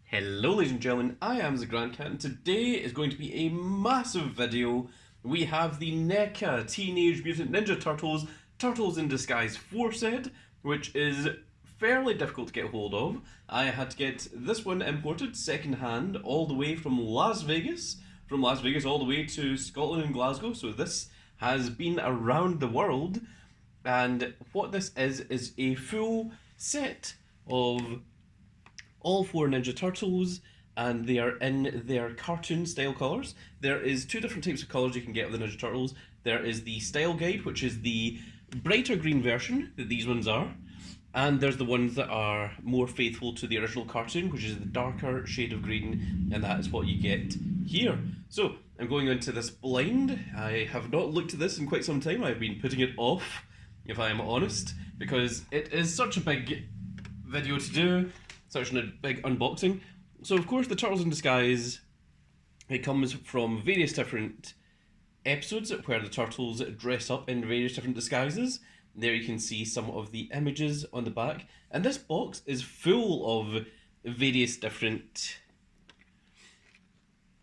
Hello ladies and gentlemen, I am the Grand Cat and today is going to be a massive video. We have the NECA Teenage Mutant Ninja Turtles Turtles in Disguise 4 set, which is fairly difficult to get hold of. I had to get this one imported second hand all the way from Las Vegas all the way to Scotland and Glasgow, so this has been around the world. And what this is a full set of all four Ninja Turtles, and they are in their cartoon style colours. There is two different types of colours you can get with the Ninja Turtles. There is the style guide, which is the brighter green version that these ones are, and there's the ones that are more faithful to the original cartoon, which is the darker shade of green, and that is what you get here. So I'm going into this blind. I have not looked at this in quite some time. I've been putting it off, if I am honest, because it is such a big video to do, such a big unboxing. So of course the Turtles in Disguise, it comes from various different episodes where the Turtles dress up in various different disguises. There you can see some of the images on the back, and this box is full of various different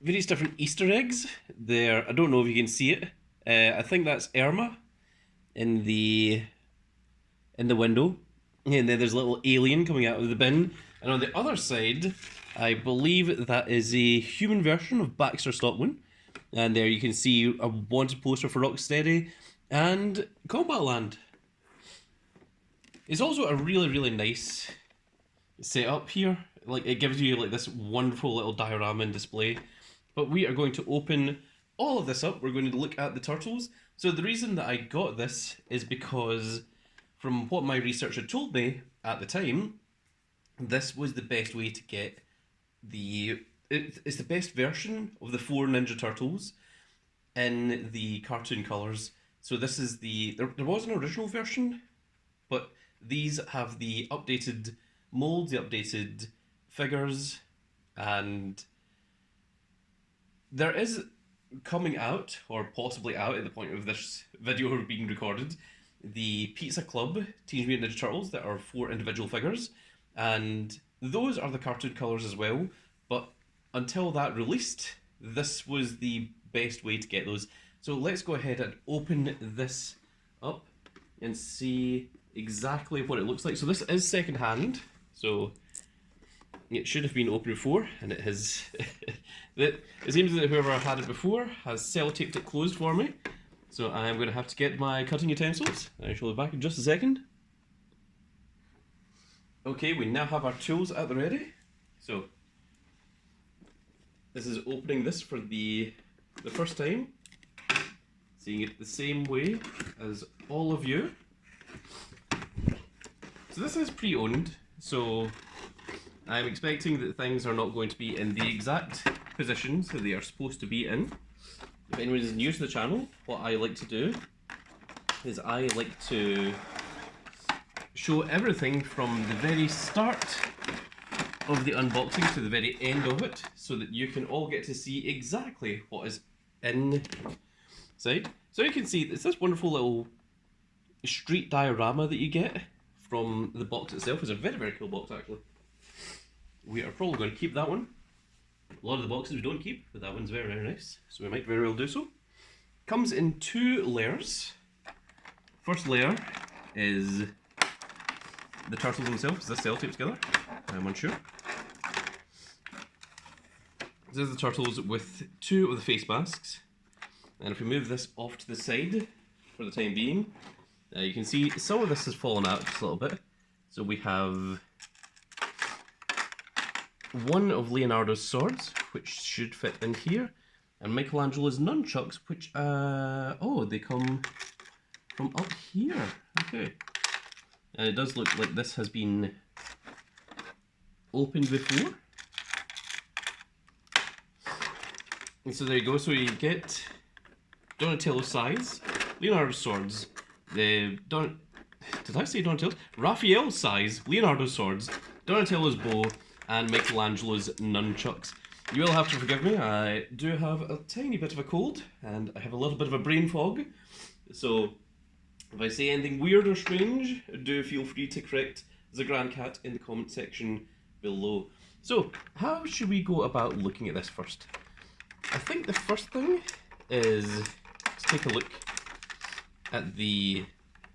Easter eggs. There, I don't know if you can see it. I think that's Irma in the window, and then there's a little alien coming out of the bin. And on the other side, I believe that is a human version of Baxter Stockman. And there you can see a wanted poster for Rocksteady and Combat Land. It's also a really, really nice setup here. Like, it gives you like this wonderful little diorama and display. But we are going to open all of this up. We're going to look at the Turtles. So the reason that I got this is because, from what my research had told me at the time, this was the best way to get it's the best version of the four Ninja Turtles in the cartoon colours. So this is there was an original version, but these have the updated molds, the updated figures, and there is coming out, or possibly out at the point of this video being recorded, the Pizza Club Teenage Mutant Ninja Turtles that are 4 individual figures, and those are the cartoon colours as well, but until that released, this was the best way to get those. So let's go ahead and open this up and see exactly what it looks like. So this is second hand, so it should have been opened before, and it has. It seems that whoever had it before has sellotaped it closed for me. So I'm going to have to get my cutting utensils. I shall be back in just a second. Okay, we now have our tools at the ready. So this is opening this for the first time. Seeing it the same way as all of you. So this is pre-owned, so I'm expecting that things are not going to be in the exact positions that they are supposed to be in. If anyone is new to the channel, what I like to do is I like to show everything from the very start of the unboxing to the very end of it, so that you can all get to see exactly what is inside. So you can see it's this wonderful little street diorama that you get from the box itself. It's a very, very cool box actually. We are probably going to keep that one. A lot of the boxes we don't keep, but that one's very, very nice, so we might very well do so. Comes in 2 layers. First layer is the turtles themselves. Is this sellotape together? I'm unsure. This is the turtles with 2 of the face masks. And if we move this off to the side for the time being, you can see some of this has fallen out just a little bit. So we have one of Leonardo's swords, which should fit in here, and Michelangelo's nunchucks, which, oh, they come from up here. Okay. And it does look like this has been opened before. And so there you go. So you get Donatello's size, Leonardo's swords, did I say Donatello's? Raphael's size, Leonardo's swords, Donatello's bow, and Michelangelo's nunchucks. You will have to forgive me, I do have a tiny bit of a cold, and I have a little bit of a brain fog, so if I say anything weird or strange, do feel free to correct the Grand Cat in the comment section below. So, how should we go about looking at this first? I think the first thing is to take a look at the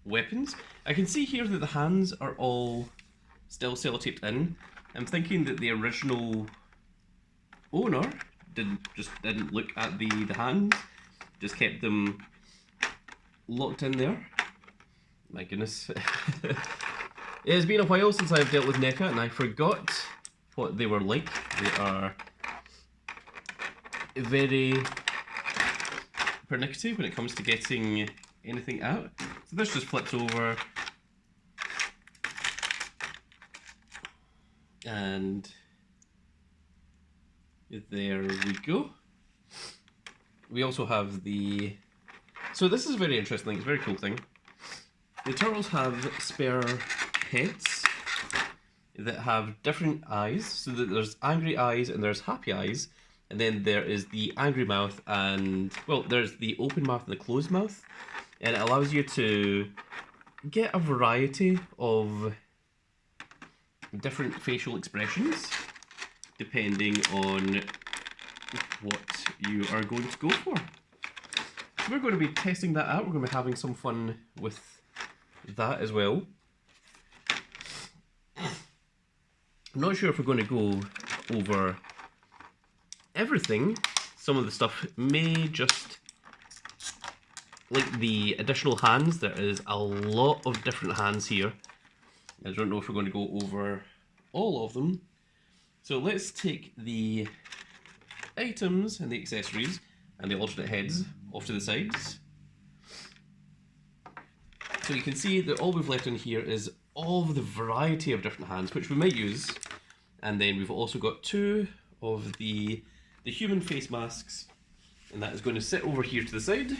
weapons. I can see here that the hands are all still sellotaped in. I'm thinking that the original owner didn't look at the hands, just kept them locked in there. My goodness. It has been a while since I've dealt with NECA and I forgot what they were like. They are very pernickety when it comes to getting anything out. So this just flips over. And there we go. We also have the... So this is a very interesting thing, it's a very cool thing. The turtles have spare heads that have different eyes, so that there's angry eyes and there's happy eyes, and then there is the angry mouth and, well, there's the open mouth and the closed mouth, and it allows you to get a variety of different facial expressions depending on what you are going to go for. So we're going to be testing that out, we're going to be having some fun with that as well. I'm not sure if we're going to go over everything. Some of the stuff may just, like the additional hands, there is a lot of different hands here. I don't know if we're going to go over all of them. So let's take the items and the accessories and the alternate heads off to the sides. So you can see that all we've left in here is all of the variety of different hands, which we might use. And then we've also got two of the human face masks, and that is going to sit over here to the side.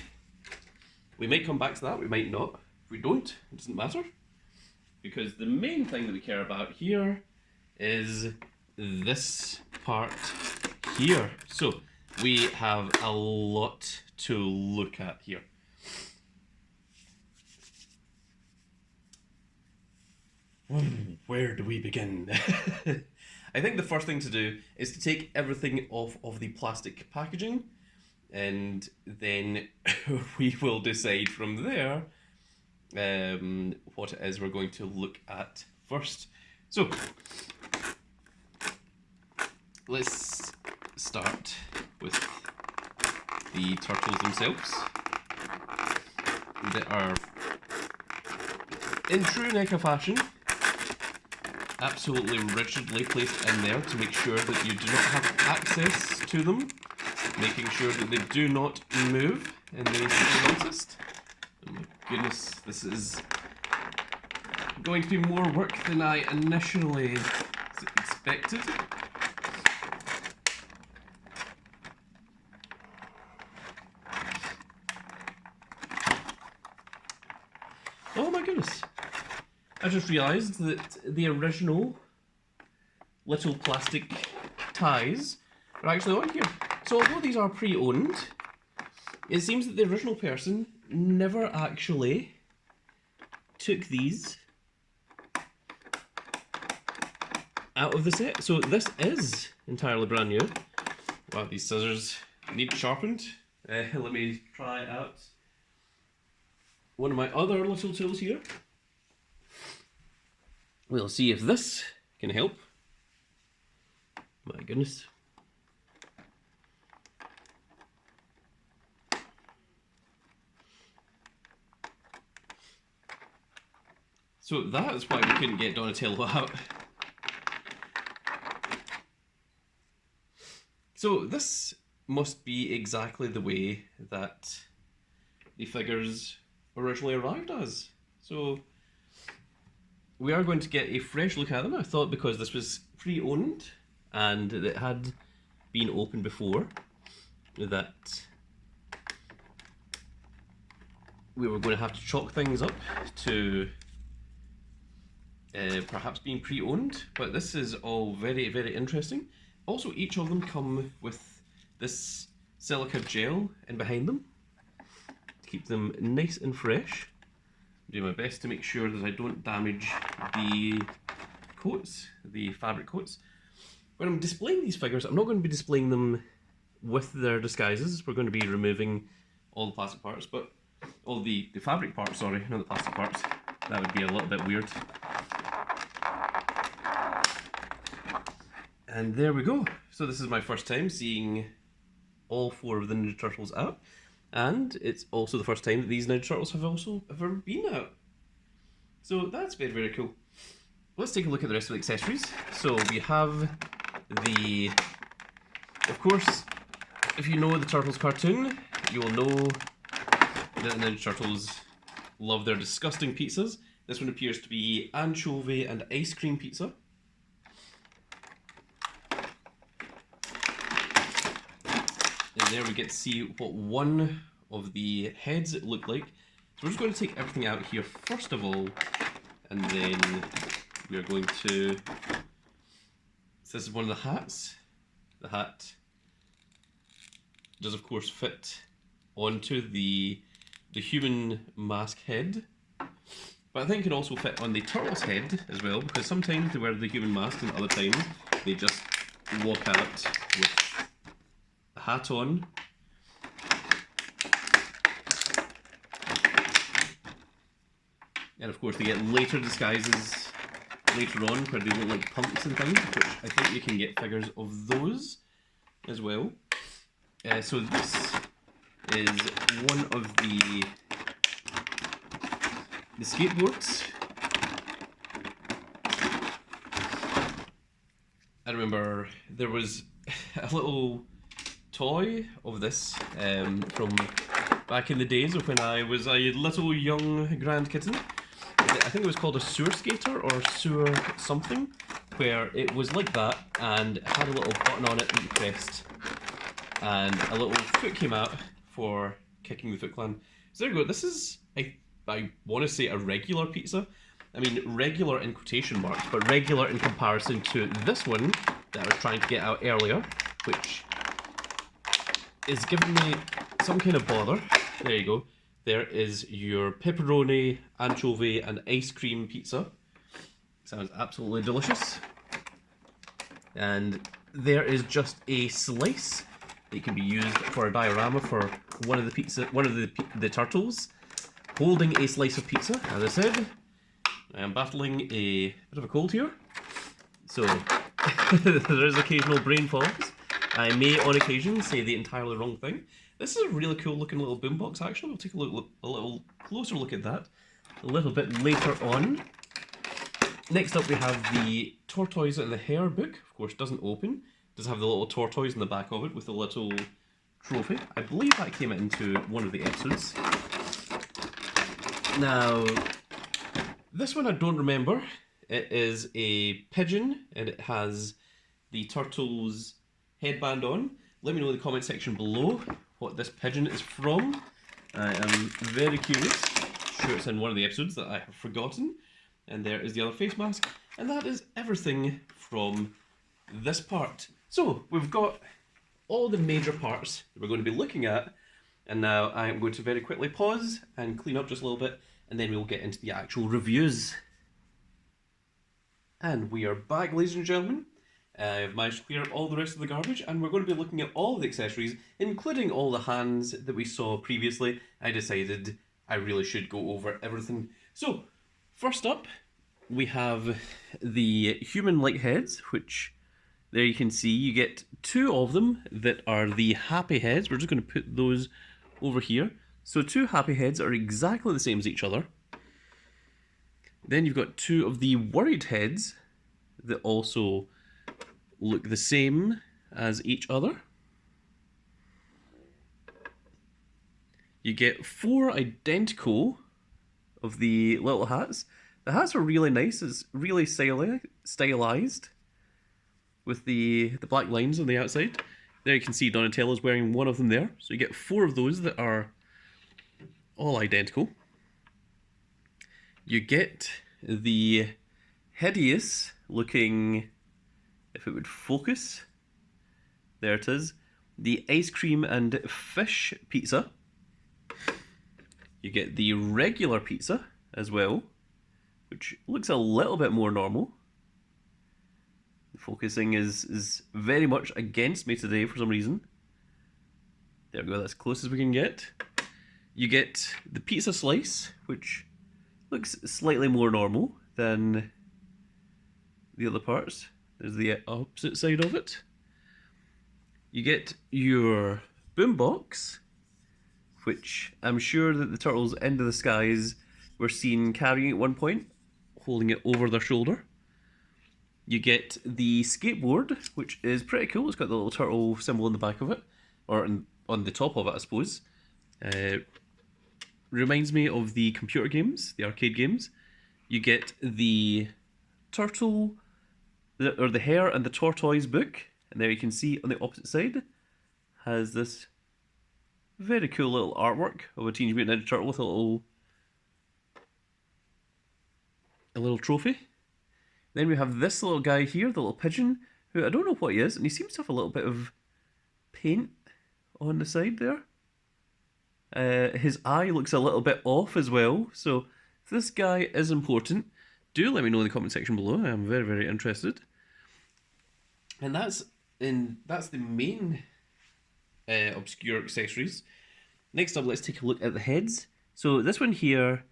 We might come back to that, we might not. If we don't, it doesn't matter. Because the main thing that we care about here is this part here. So we have a lot to look at here. Where do we begin? I think the first thing to do is to take everything off of the plastic packaging, and then we will decide from there what it is we're going to look at first. So let's start with the turtles themselves. They are, in true NECA fashion, absolutely rigidly placed in there to make sure that you do not have access to them, making sure that they do not move in the slightest. Oh my goodness, this is going to be more work than I initially expected. Oh my goodness. I just realised that the original little plastic ties are actually on here. So although these are pre-owned, it seems that the original person never actually took these out of the set. So this is entirely brand new. Wow, these scissors need sharpened. Let me try out one of my other little tools here. We'll see if this can help. My goodness. So that is why we couldn't get Donatello out. So this must be exactly the way that the figures originally arrived as. So we are going to get a fresh look at them. I thought because this was pre-owned and it had been opened before that we were going to have to chalk things up to perhaps being pre-owned, but this is all very, very interesting. Also, each of them come with this silica gel in behind them to keep them nice and fresh. Do my best to make sure that I don't damage the coats, the fabric coats. when I'm displaying these figures, I'm not going to be displaying them with their disguises. We're going to be removing all the plastic parts, but all the fabric parts, sorry, not the plastic parts. That would be a little bit weird. And there we go. So this is my first time seeing all 4 of the Ninja Turtles out, and it's also the first time that these Ninja Turtles have also ever been out. So that's very, very cool. Let's take a look at the rest of the accessories. So we have the, of course, if you know the Turtles cartoon, you will know that the Ninja Turtles love their disgusting pizzas. This one appears to be anchovy and ice cream pizza. And there we get to see what one of the heads look like. So we're just going to take everything out here first of all, and then we are going to, so this is one of the hats. The hat does of course fit onto the human mask head, but I think it can also fit on the turtle's head as well, because sometimes they wear the human mask and other times they just walk out with a hat on. And of course they get later disguises later on where they look like punks and things, which I think you can get figures of those as well. So this is one of the skateboards. I remember there was a little toy of this from back in the days of when I was a little young grand kitten. I think it was called a sewer skater or sewer something, where it was like that and it had a little button on it that you pressed, and a little foot came out for kicking the Foot Clan. So there you go. This is, I want to say, a regular pizza. I mean, regular in quotation marks, but regular in comparison to this one that I was trying to get out earlier, which is giving me some kind of bother. There you go. There is your pepperoni, anchovy, and ice cream pizza. Sounds absolutely delicious. And there is just a slice that can be used for a diorama for one of the turtles holding a slice of pizza. As I said, I am battling a bit of a cold here, so there is occasional brain fogs. I may, on occasion, say the entirely wrong thing. This is a really cool looking little boombox, actually. We'll take a little closer look at that a little bit later on. Next up we have the Tortoise and the Hare book. Of course, doesn't open. It does have the little tortoise in the back of it with a little trophy. I believe that came into one of the episodes. Now, this one I don't remember. It is a pigeon and it has the turtle's headband on. Let me know in the comment section below what this pigeon is from. I am very curious. Sure, it's in one of the episodes that I have forgotten. And there is the other face mask. And that is everything from this part. So, we've got all the major parts that we're going to be looking at. And now I am going to very quickly pause and clean up just a little bit. And then we'll get into the actual reviews. And we are back, ladies and gentlemen. I've managed to clear up all the rest of the garbage, and we're going to be looking at all the accessories, including all the hands that we saw previously. I decided I really should go over everything. So, first up, we have the human-like heads, which there you can see you get 2 of them that are the happy heads. We're just going to put those over here. So 2 happy heads are exactly the same as each other. Then you've got 2 of the worried heads that also look the same as each other. You get 4 identical of the little hats. The hats are really nice. It's really stylized with the black lines on the outside. There you can see Donatello's wearing one of them there. So you get 4 of those that are all identical. You get the hideous looking, if it would focus, there it is, the ice cream and fish pizza. You get the regular pizza as well, which looks a little bit more normal. Focusing is very much against me today for some reason. There we go, that's as close as we can get. You get the pizza slice, which looks slightly more normal than the other parts. There's the opposite side of it. You get your boombox, which I'm sure that the turtles End of the Skies were seen carrying at one point, holding it over their shoulder. You get the skateboard, which is pretty cool. It's got the little turtle symbol on the back of it, or on the top of it, I suppose. Reminds me of the computer games, the arcade games. You get the turtle, or the hare and the tortoise book, and there you can see on the opposite side has this very cool little artwork of a Teenage Mutant Ninja Turtle with a little trophy. Then we have this little guy here, the little pigeon, who I don't know what he is, and he seems to have a little bit of paint on the side there. His eye looks a little bit off as well, so if this guy is important, do let me know in the comment section below. I am very, very interested. And that's the main obscure accessories. Next up, let's take a look at the heads. So this one here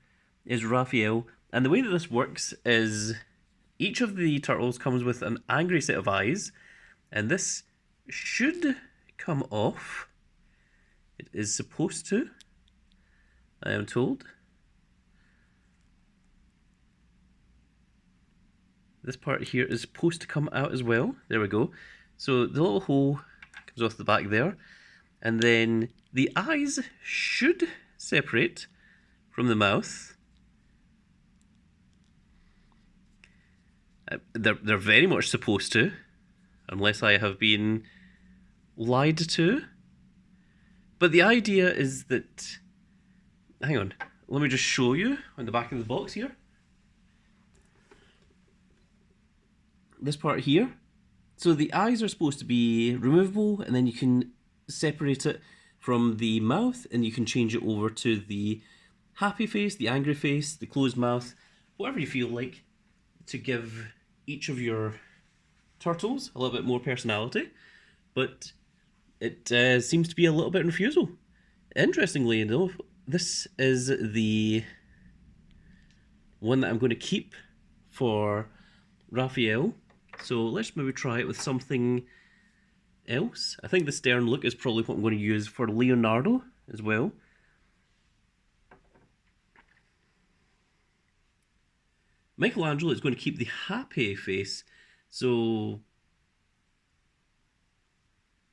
is Raphael, and the way that this works is each of the turtles comes with an angry set of eyes, and this should come off. It is supposed to, I am told. This part here is supposed to come out as well. There we go. So the little hole comes off the back there, and then the eyes should separate from the mouth. They're very much supposed to, unless I have been lied to. But the idea is that, hang on, let me just show you on the back of the box here. This part here. So the eyes are supposed to be removable, and then you can separate it from the mouth, and you can change it over to the happy face, the angry face, the closed mouth, whatever you feel like, to give each of your turtles a little bit more personality. But it seems to be a little bit refusal. Interestingly enough, this is the one that I'm going to keep for Raphael. So let's maybe try it with something else. I think the stern look is probably what I'm going to use for Leonardo as well. Michelangelo is going to keep the happy face. So,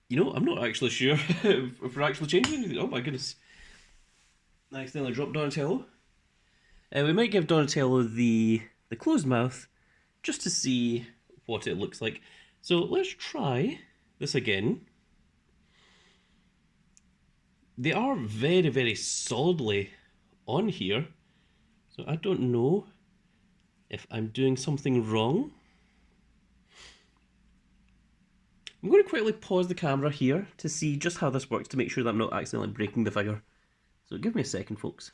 you know, I'm not actually sure if we're actually changing anything. Oh my goodness. I accidentally dropped Donatello. We might give Donatello the closed mouth just to see what it looks like. So let's try this again. They are very, very solidly on here. So I don't know if I'm doing something wrong. I'm going to quickly pause the camera here to see just how this works to make sure that I'm not accidentally breaking the figure. So give me a second, folks.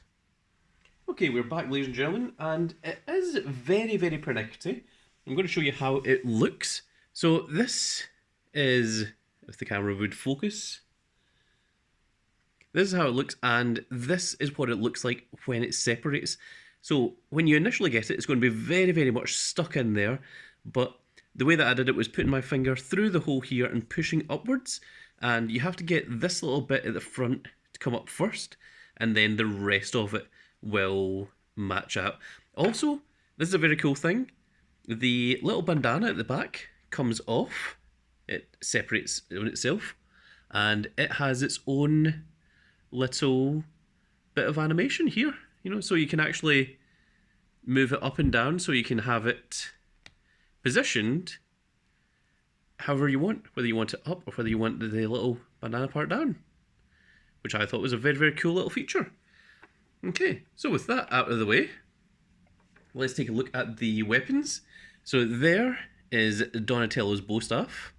Okay, we're back, ladies and gentlemen, and it is very, very pernickety. I'm going to show you how it looks. So this is, if the camera would focus, this is how it looks, and this is what it looks like when it separates. So when you initially get it, it's going to be very, very much stuck in there, but the way that I did it was putting my finger through the hole here and pushing upwards, and you have to get this little bit at the front to come up first, and then the rest of it will match out. Also, this is a very cool thing. The little bandana at the back comes off. It separates on itself, and it has its own little bit of animation here, you know, so you can actually move it up and down, so you can have it positioned however you want, whether you want it up or whether you want the little bandana part down, which I thought was a very, very cool little feature. Okay, so with that out of the way, let's take a look at the weapons. So there is Donatello's bow staff,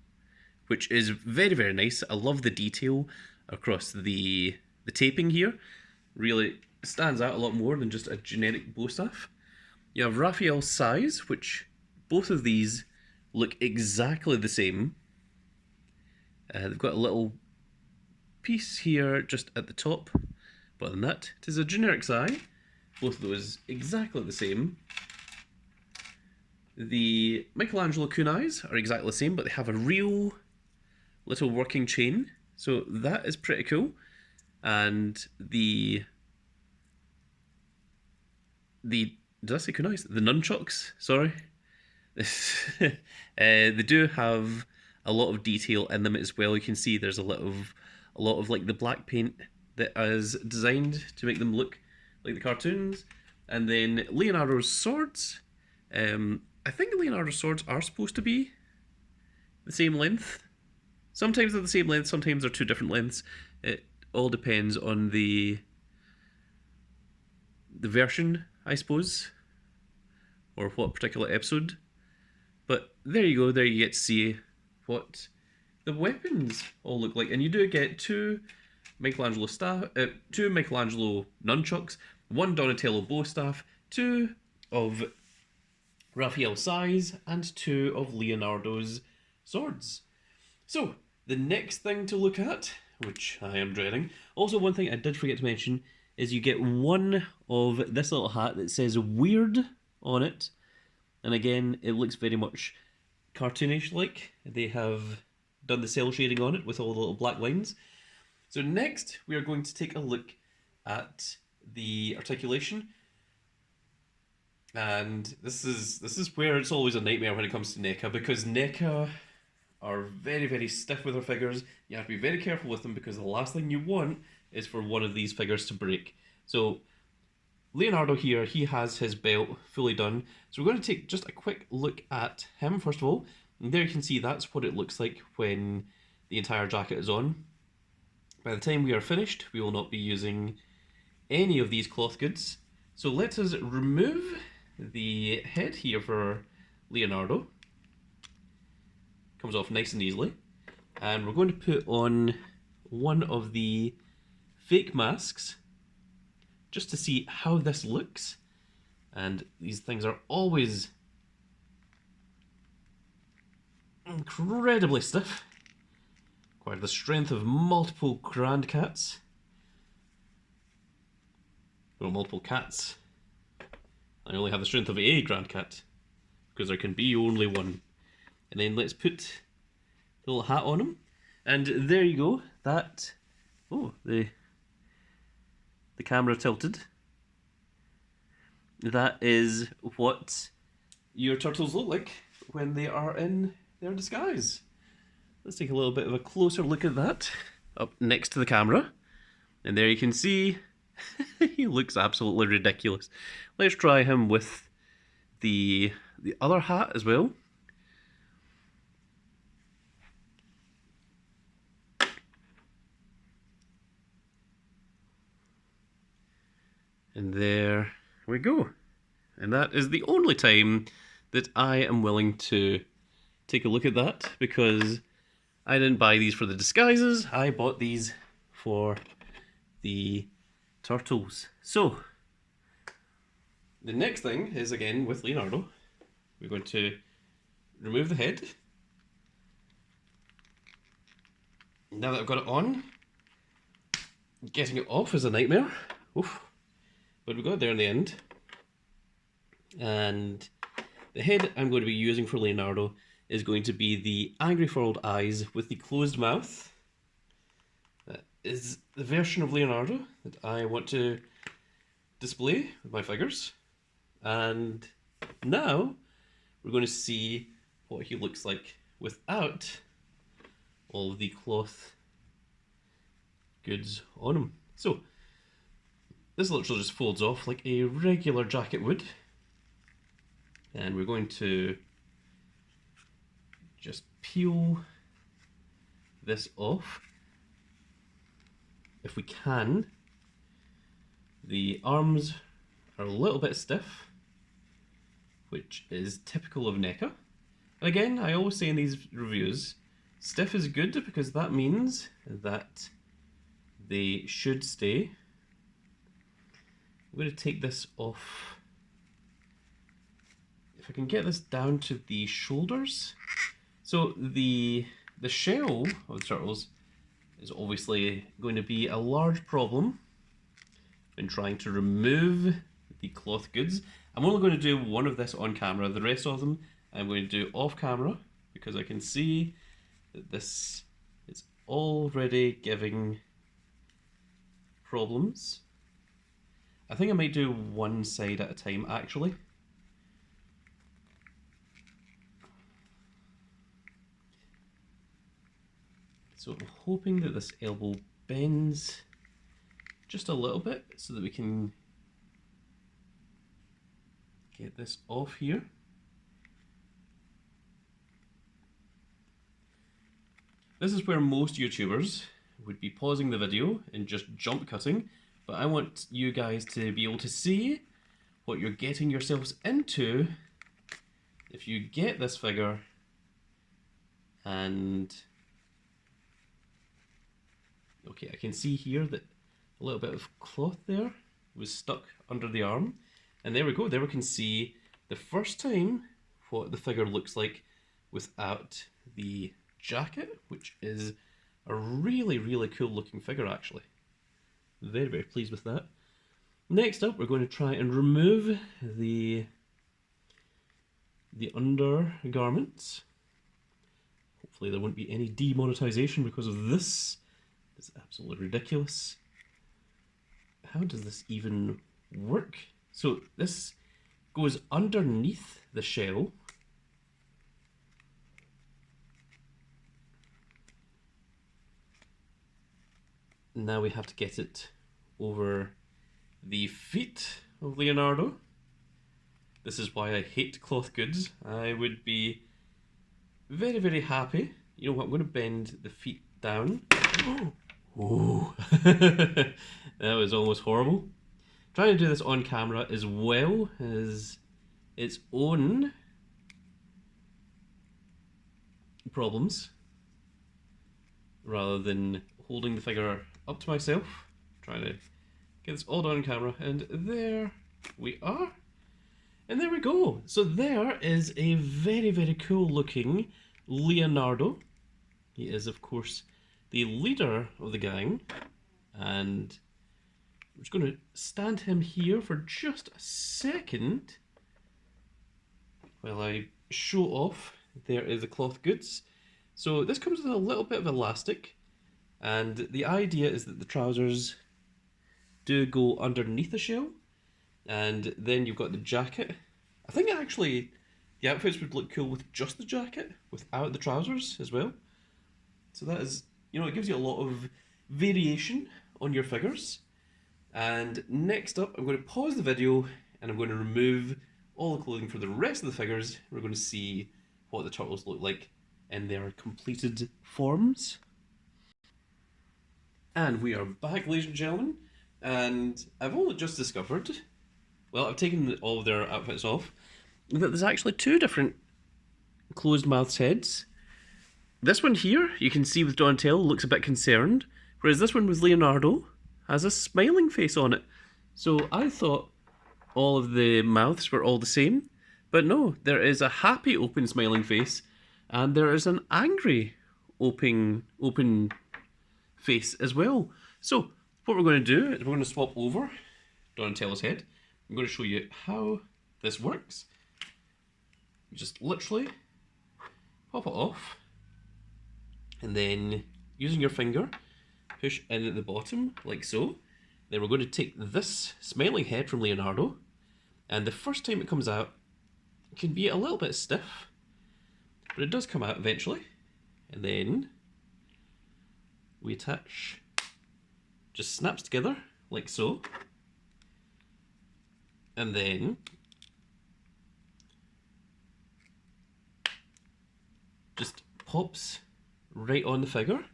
which is very, very nice. I love the detail across the taping here. Really stands out a lot more than just a generic bow staff. You have Raphael's sais, which both of these look exactly the same. They've got a little piece here just at the top, but other than that, it is a generic size. Both of those exactly the same. The Michelangelo kunais are exactly the same, but they have a real little working chain, so that is pretty cool. And the did I say kunais? The nunchucks, sorry. They do have a lot of detail in them as well. You can see there's a lot of like the black paint that is designed to make them look like the cartoons. And then Leonardo's swords. I think Leonardo's swords are supposed to be the same length. Sometimes they're the same length, sometimes they're two different lengths. It all depends on the version, I suppose, or what particular episode. But there you go, there you get to see what the weapons all look like. And you do get two Michelangelo nunchucks, one Donatello bow staff, two of Raphael sais, and two of Leonardo's swords. So, the next thing to look at, which I am dreading. Also, one thing I did forget to mention is you get one of this little hat that says weird on it. And again, it looks very much cartoonish like. They have done the cell shading on it with all the little black lines. So next, we are going to take a look at the articulation. And this is where it's always a nightmare when it comes to NECA, because NECA are very, very stiff with their figures. You have to be very careful with them, because the last thing you want is for one of these figures to break. So Leonardo here, he has his belt fully done. So we're going to take just a quick look at him first of all. And there you can see that's what it looks like when the entire jacket is on. By the time we are finished, we will not be using any of these cloth goods. So let us remove the head here for Leonardo. Comes off nice and easily. And we're going to put on one of the fake masks just to see how this looks. And these things are always incredibly stiff. Quite the strength of multiple grand cats. Well, multiple cats. I only have the strength of a grand cat, because there can be only one. And then let's put the little hat on him. And there you go. That... Oh, the camera tilted. That is what your turtles look like when they are in their disguise. Let's take a little bit of a closer look at that up next to the camera. And there you can see he looks absolutely ridiculous. Let's try him with the other hat as well. And there we go. And that is the only time that I am willing to take a look at that, because I didn't buy these for the disguises, I bought these for the turtles. So, the next thing is again with Leonardo. We're going to remove the head. Now that I've got it on, getting it off is a nightmare. Oof. But we got there in the end. And the head I'm going to be using for Leonardo is going to be the angry furrowed eyes with the closed mouth. That is the version of Leonardo that I want to display with my figures. And now we're going to see what he looks like without all of the cloth goods on him. So, this literally just folds off like a regular jacket would. And we're going to just peel this off if we can. The arms are a little bit stiff, which is typical of NECA. And again, I always say in these reviews, stiff is good because that means that they should stay. I'm going to take this off. If I can get this down to the shoulders. So the shell of the turtles is obviously going to be a large problem in trying to remove the cloth goods. I'm only going to do one of this on camera. The rest of them I'm going to do off camera because I can see that this is already giving problems. I think I might do one side at a time actually. So I'm hoping that this elbow bends just a little bit so that we can get this off here. This is where most YouTubers would be pausing the video and just jump cutting, but I want you guys to be able to see what you're getting yourselves into if you get this figure. And okay, I can see here that a little bit of cloth there was stuck under the arm, and there we go. There we can see the first time what the figure looks like without the jacket, which is a really, really cool looking figure actually. Very, very pleased with that. Next up, we're going to try and remove the undergarments. Hopefully there won't be any demonetization because of this. It's absolutely ridiculous. How does this even work? So this goes underneath the shell. Now we have to get it over the feet of Leonardo. This is why I hate cloth goods. I would be very, very happy. You know what, I'm going to bend the feet down. Oh, that was almost horrible. Trying to do this on camera as well as its own problems, rather than holding the figure up to myself. Trying to get this all done on camera, and there we are. And there we go. So there is a very, very cool looking Leonardo. He is, of course, the leader of the gang, and I'm just going to stand him here for just a second while I show off. There is the cloth goods. So this comes with a little bit of elastic, and the idea is that the trousers do go underneath the shell, and then you've got the jacket. I think actually the outfits would look cool with just the jacket, without the trousers as well. So that is, you know, it gives you a lot of variation on your figures. And next up, I'm going to pause the video and I'm going to remove all the clothing for the rest of the figures. We're going to see what the turtles look like in their completed forms. And we are back, ladies and gentlemen. And I've only just discovered, well, I've taken all of their outfits off, that there's actually two different closed mouths heads. This one here, you can see with Donatello, looks a bit concerned, whereas this one with Leonardo has a smiling face on it. So I thought all of the mouths were all the same, but no, there is a happy open smiling face, and there is an angry open face as well. So what we're going to do is we're going to swap over Donatello's head. I'm going to show you how this works. You just literally pop it off, and then using your finger, push in at the bottom, like so. Then we're going to take this smiling head from Leonardo, and the first time it comes out, it can be a little bit stiff, but it does come out eventually. And then we attach, just snaps together, like so. And then just pops right on the figure,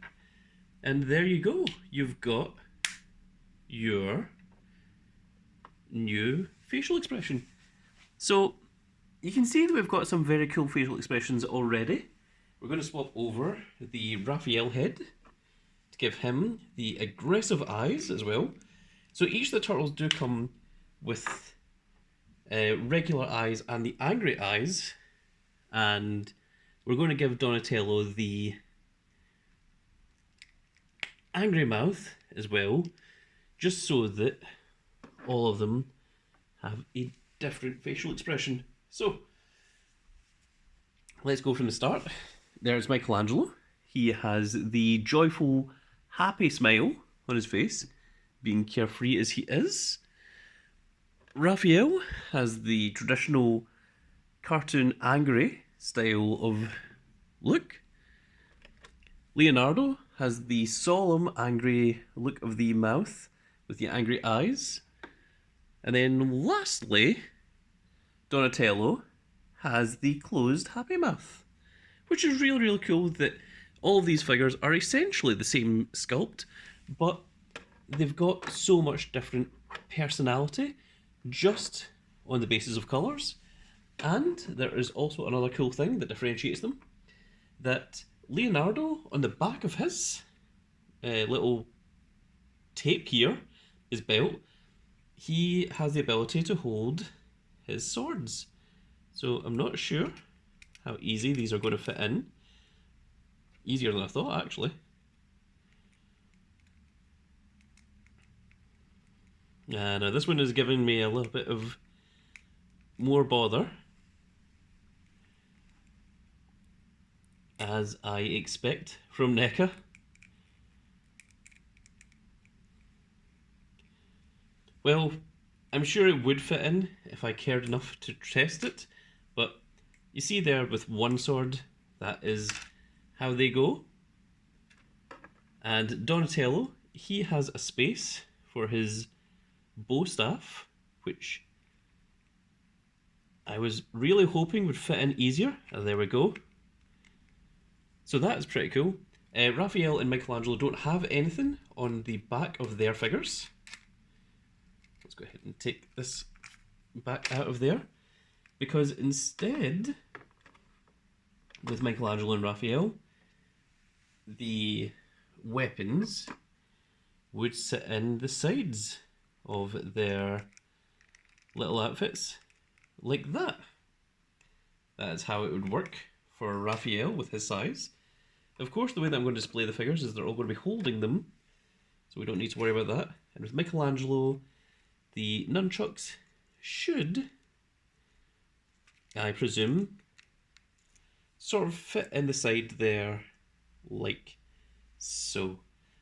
and there you go. You've got your new facial expression. So you can see that we've got some very cool facial expressions already. We're going to swap over the Raphael head to give him the aggressive eyes as well. So each of the turtles do come with regular eyes and the angry eyes, and we're going to give Donatello the angry mouth as well, just so that all of them have a different facial expression. So, let's go from the start. There's Michelangelo. He has the joyful, happy smile on his face, being carefree as he is. Raphael has the traditional cartoon angry style of look. Leonardo has the solemn, angry look of the mouth with the angry eyes. And then lastly, Donatello has the closed, happy mouth, which is really, really cool that all of these figures are essentially the same sculpt, but they've got so much different personality just on the basis of colours. And there is also another cool thing that differentiates them, that Leonardo, on the back of his little tape here, his belt, he has the ability to hold his swords. So I'm not sure how easy these are going to fit in. Easier than I thought, actually. Now this one is giving me a little bit of more bother, as I expect from NECA. Well, I'm sure it would fit in if I cared enough to test it, but you see there with one sword, that is how they go. And Donatello, he has a space for his bow staff, which I was really hoping would fit in easier. And there we go. So that is pretty cool. Raphael and Michelangelo don't have anything on the back of their figures. Let's go ahead and take this back out of there, because instead, with Michelangelo and Raphael, the weapons would sit in the sides of their little outfits, like that. That is how it would work for Raphael with his size. Of course, the way that I'm going to display the figures is they're all going to be holding them, so we don't need to worry about that. And with Michelangelo, the nunchucks should, I presume, sort of fit in the side there, like so.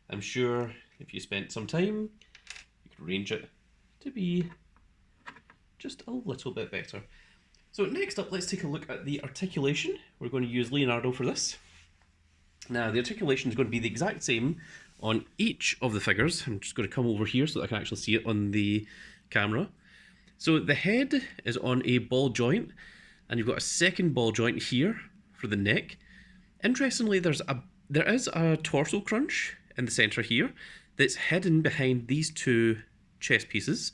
I'm sure if you spent some time, you could arrange it to be just a little bit better. So next up, let's take a look at the articulation. We're going to use Leonardo for this. Now, the articulation is going to be the exact same on each of the figures. I'm just going to come over here so that I can actually see it on the camera. So the head is on a ball joint, and you've got a second ball joint here for the neck. Interestingly, there is a torso crunch in the centre here that's hidden behind these two chest pieces.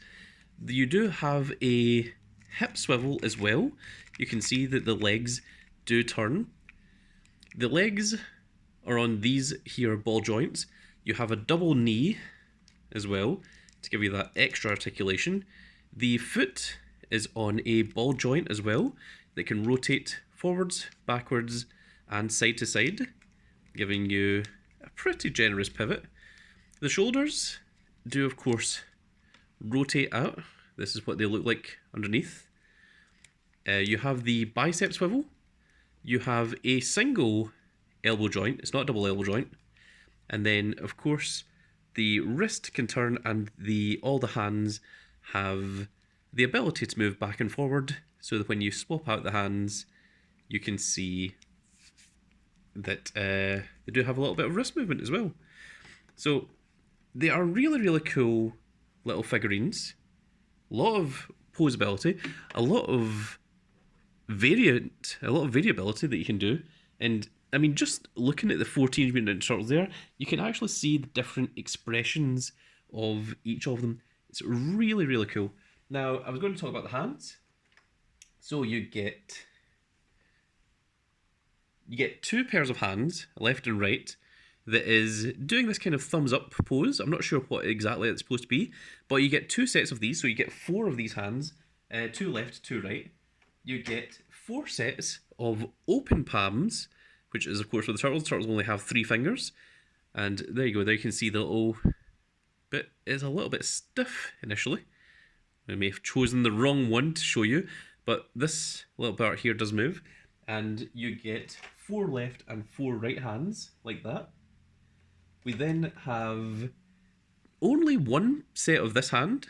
You do have a hip swivel as well. You can see that the legs do turn. The legs are on these here ball joints. You have a double knee as well to give you that extra articulation. The foot is on a ball joint as well that can rotate forwards, backwards, and side to side, giving you a pretty generous pivot. The shoulders do, of course, rotate out. This is what they look like underneath. You have the bicep swivel. You have a single elbow joint. It's not a double elbow joint. And then, of course, the wrist can turn, and all the hands have the ability to move back and forward, so that when you swap out the hands, you can see that they do have a little bit of wrist movement as well. So they are really, really cool little figurines. A lot of posability, a lot of variability that you can do. And I mean, just looking at the 14 Mutant Ninja Turtles there, you can actually see the different expressions of each of them. It's really, really cool. Now, I was going to talk about the hands. So you get two pairs of hands, left and right, that is doing this kind of thumbs up pose. I'm not sure what exactly it's supposed to be, but you get two sets of these, so you get 4 of these hands two left, two right. You get 4 sets of open palms, which is of course for the turtles. Turtles only have 3 fingers. And there you go, there you can see the little bit is a little bit stiff initially. I may have chosen the wrong one to show you, but this little part here does move. And you get 4 left and 4 right hands, like that. We then have only 1 set of this hand.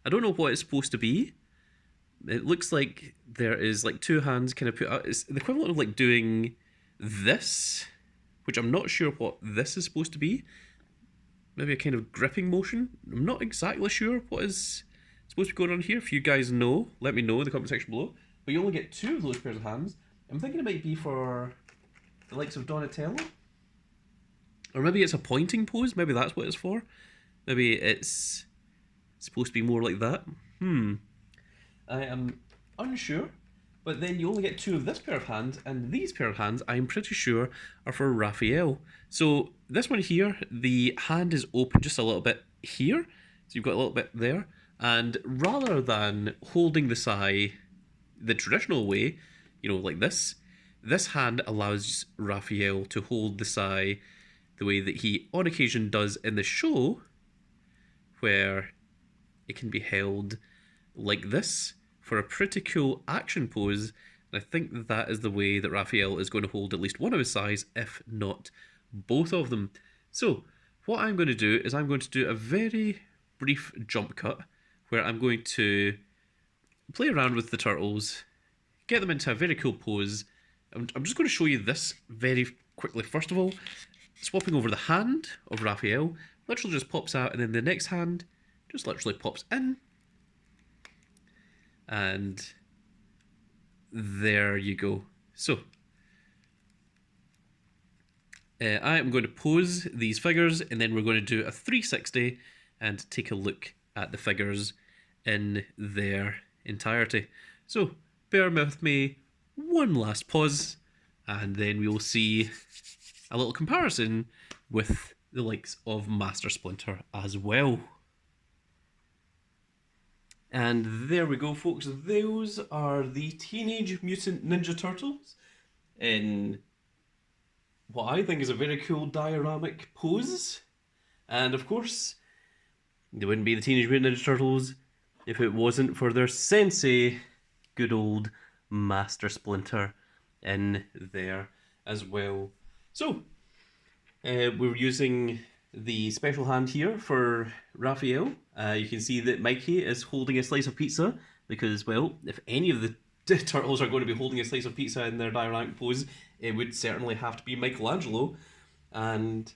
I don't know what it's supposed to be. It looks like there is like 2 hands kind of put out. It's the equivalent of like doing this, which I'm not sure what this is supposed to be. Maybe a kind of gripping motion. I'm not exactly sure what is supposed to be going on here. If you guys know, let me know in the comment section below. But you only get 2 of those pairs of hands. I'm thinking it might be for the likes of Donatello. Or maybe it's a pointing pose. Maybe that's what it's for. Maybe it's supposed to be more like that. I am unsure. But then you only get 2 of this pair of hands, and these pair of hands, I'm pretty sure, are for Raphael. So this one here, the hand is open just a little bit here. So you've got a little bit there. And rather than holding the sai the traditional way, you know, like this hand allows Raphael to hold the sai the way that he on occasion does in the show, where it can be held like this for a pretty cool action pose. And I think that is the way that Raphael is going to hold at least one of his sais, if not both of them. So what I'm going to do is I'm going to do a very brief jump cut where I'm going to play around with the turtles, get them into a very cool pose. I'm just going to show you this very quickly. First of all, swapping over the hand of Raphael, literally just pops out, and then the next hand just literally pops in. And there you go. So I am going to pose these figures, and then we're going to do a 360 and take a look at the figures in their entirety. So bear with me one last pause, and then we will see a little comparison with the likes of Master Splinter as well. And there we go, folks. Those are the Teenage Mutant Ninja Turtles in what I think is a very cool dioramic pose. And of course, they wouldn't be the Teenage Mutant Ninja Turtles if it wasn't for their sensei, good old Master Splinter, in there as well. So, we're using the special hand here for Raphael. You can see that Mikey is holding a slice of pizza because, well, if any of the turtles are going to be holding a slice of pizza in their dioramic pose, it would certainly have to be Michelangelo. And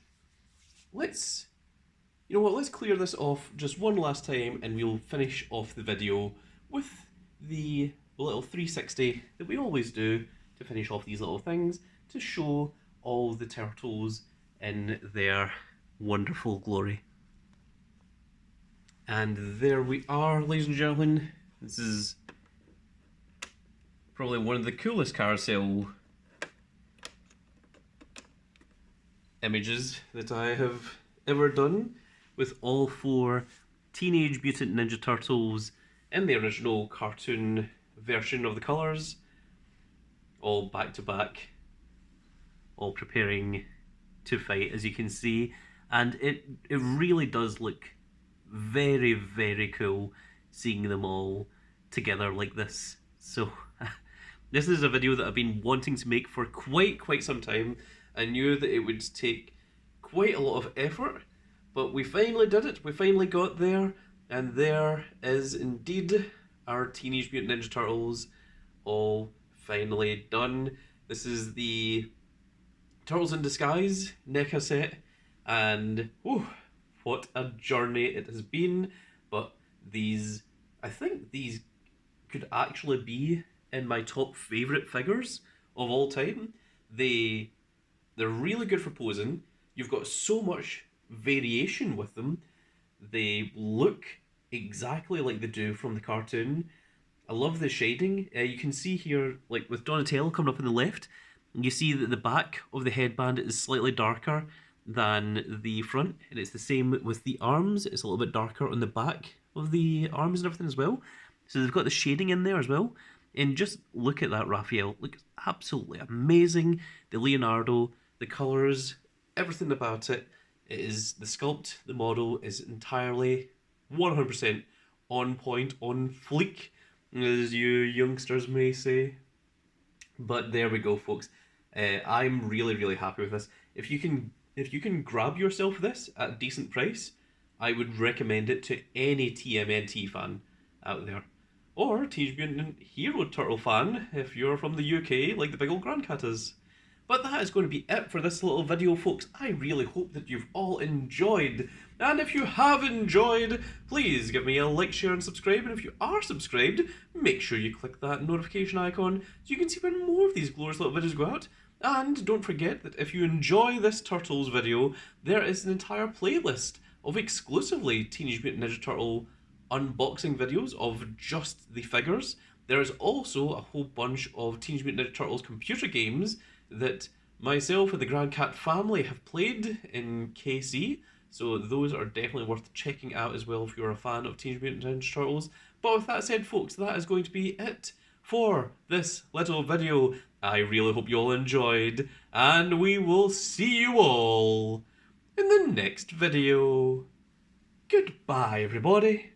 let's, you know what, let's clear this off just one last time, and we'll finish off the video with the little 360 that we always do to finish off these little things, to show all the turtles in their wonderful glory. And there we are, ladies and gentlemen. This is probably one of the coolest carousel images that I have ever done, with all 4 Teenage Mutant Ninja Turtles in the original cartoon version of the colours, all back to back, all preparing to fight, as you can see. And it really does look very, very cool seeing them all together like this. So this is a video that I've been wanting to make for quite some time. I knew that it would take quite a lot of effort, but we finally did it. We finally got there, and there is indeed our Teenage Mutant Ninja Turtles all finally done. This is the Turtles in Disguise NECA set, and whew, what a journey it has been. But these, I think these could actually be in my top favourite figures of all time. They're really good for posing. You've got so much variation with them. They look exactly like they do from the cartoon. I love the shading. You can see here, like with Donatello coming up on the left, you see that the back of the headband is slightly darker than the front, and it's the same with the arms. It's a little bit darker on the back of the arms and everything as well. So they've got the shading in there as well. And just look at that Raphael. Looks absolutely amazing. The Leonardo, the colours, everything about it. It is the sculpt, the model is entirely 100% on point, on fleek, as you youngsters may say. But there we go, folks. I'm really, really happy with this. If you can grab yourself this at a decent price, I would recommend it to any TMNT fan out there, or Teenage Mutant Hero Turtle fan if you're from the UK, like the big old Grandcat is. But that is going to be it for this little video, folks. I really hope that you've all enjoyed. And if you have enjoyed, please give me a like, share, and subscribe. And if you are subscribed, make sure you click that notification icon so you can see when more of these glorious little videos go out. And don't forget that if you enjoy this Turtles video, there is an entire playlist of exclusively Teenage Mutant Ninja Turtle unboxing videos of just the figures. There is also a whole bunch of Teenage Mutant Ninja Turtles computer games that myself and the Grand Cat family have played in KC, so those are definitely worth checking out as well if you're a fan of Teenage Mutant Ninja Turtles. But with that said, folks, that is going to be it for this little video. I really hope you all enjoyed, and we will see you all in the next video. Goodbye, everybody.